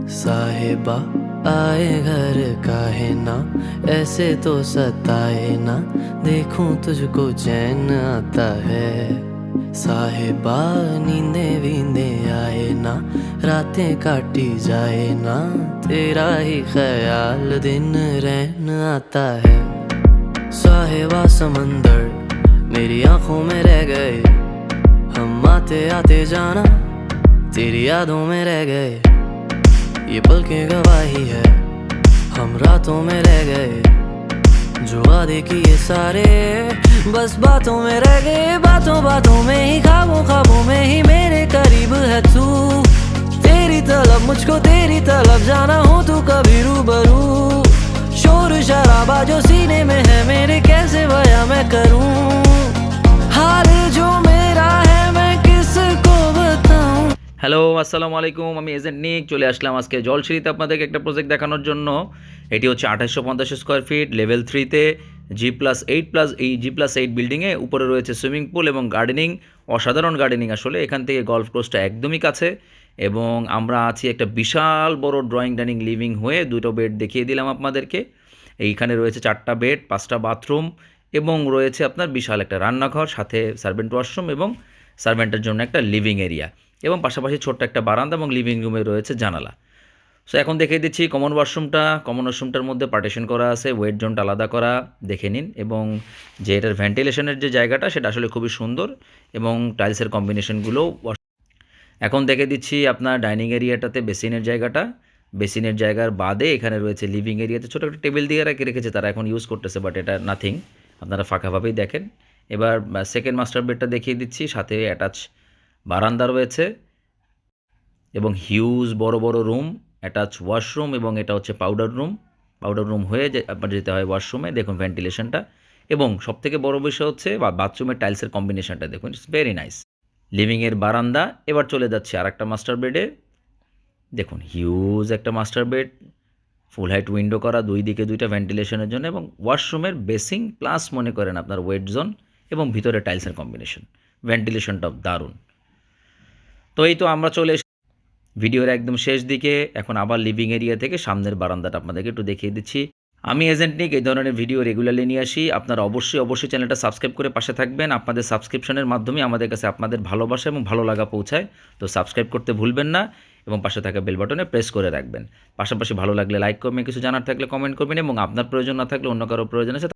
साहिबा आए घर काहे ना, ऐसे तो सताए ना, देखूं तुझको चैन आता है। साहिबा नींदे वींदे आए ना, रातें काटी जाए ना, तेरा ही ख्याल दिन रहन आता है। साहिबा समंदर मेरी आंखों में रह गए, हम आते आते जाना तेरी यादों में रह गए। ये पल की गवाही है, हम रातों में रह गए, जो वादे किए सारे बस बातों में रह गए। बातों बातों में ही, ख्वाबों ख्वाबों में ही मेरे करीब है तू। तेरी तलब मुझको तेरी तलब जाना हो तू कभी रूबरू। शोर शराबा जो सीने में है मेरे, कैसे बयां मैं करूं। हाल जो मेरा है मैं किसको बताऊं। হ্যালো আসসালামু আলাইকুম, আমি এজেন্ট নিক চলে আসলাম আজকে জলসিঁড়িতে আপনাদেরকে একটা প্রজেক্ট দেখানোর জন্য। এটি হচ্ছে 2850 স্কোয়ার ফিট, লেভেল 3তে G+8 বিল্ডিংয়ে। উপরে রয়েছে সুইমিং পুল এবং গার্ডেনিং, অসাধারণ গার্ডেনিং আসলে। এখান থেকে গলফ কোর্সটা একদমই কাছে এবং আমরা আছি একটা বিশাল বড় ড্রয়িং ডাইনিং লিভিং হয়ে। দুটো বেড দেখিয়ে দিলাম আপনাদেরকে। এইখানে রয়েছে 4টা বেড, 5টা বাথরুম এবং রয়েছে আপনার বিশাল একটা রান্নাঘর, সাথে সার্ভেন্ট ওয়াশরুম এবং সার্ভেন্টের জন্য একটা লিভিং এরিয়া এবং পাশাপাশি ছোট্ট একটা বারান্দা এবং লিভিং রুমে রয়েছে জানালা। সো এখন দেখিয়ে দিচ্ছি কমন ওয়াশরুমটা। কমন ওয়াশরুমটার মধ্যে পার্টিশন করা আছে, ওয়েট জোনটা আলাদা করা, দেখে নিন। এবং যে এটার ভেন্টিলেশনের যে জায়গাটা সেটা আসলে খুবই সুন্দর এবং টাইলসের কম্বিনেশনগুলোও। এখন দেখে দিচ্ছি আপনার ডাইনিং এরিয়াটাতে বেসিনের জায়গাটা। বেসিনের জায়গার বাদে এখানে রয়েছে লিভিং এরিয়াতে ছোটো একটা টেবিল দিয়ে রেখেছে, তারা এখন ইউজ করতেছে, বাট এটা নাথিং, আপনারা ফাঁকাভাবেই দেখেন। এবার সেকেন্ড মাস্টার বেডটা দেখিয়ে দিচ্ছি, সাথে অ্যাটাচ বারান্দা রয়েছে এবং হিউজ বড় বড় রুম, অ্যাটাচ ওয়াশরুম এবং এটা হচ্ছে পাউডার রুম। পাউডার রুম হয়ে আপনার যেতে হয় ওয়াশরুমে। দেখুন ভেন্টিলেশনটা এবং সবথেকে বড় বিষয় হচ্ছে বাথরুমের টাইলসের কম্বিনেশনটা দেখুন, ইটস ভেরি নাইস। লিভিংয়ের বারান্দা। এবার চলে যাচ্ছে আর একটা মাস্টার বেডে। দেখুন হিউজ একটা মাস্টার বেড, ফুল হাইট উইন্ডো করা, দুই দিকে দুইটা ভেন্টিলেশনের জন্য এবং ওয়াশরুমের বেসিং প্লাস মনে করেন আপনার ওয়েট জোন এবং ভিতরে টাইলসের কম্বিনেশন, ভেন্টিলেশনটাও দারুণ। তো এই তো আমরা চলে ভিডিওর একদম শেষ দিকে। এখন আবার লিভিং এরিয়া থেকে সামনের বারান্দাটা আপনাদেরকে একটু দেখিয়ে দিচ্ছি। আমি এজেন্ট নিক এই ধরনের ভিডিও রেগুলারলি নিয়ে আসি। আপনারা অবশ্যই চ্যানেলটা সাবস্ক্রাইব করে পাশে থাকবেন। আপনাদের সাবস্ক্রিপশনের মাধ্যমে আমাদের কাছে আপনাদের ভালোবাসা এবং ভালো লাগা পৌঁছায়। তো সাবস্ক্রাইব করতে ভুলবেন না এবং পাশে থাকা বেল বাটনে প্রেস করে রাখবেন। পাশাপাশি ভালো লাগলে লাইক করবেন, কিছু জানার থাকলে কমেন্ট করবেন এবং আপনার প্রয়োজন না থাকলে অন্য কারো প্রয়োজন আছে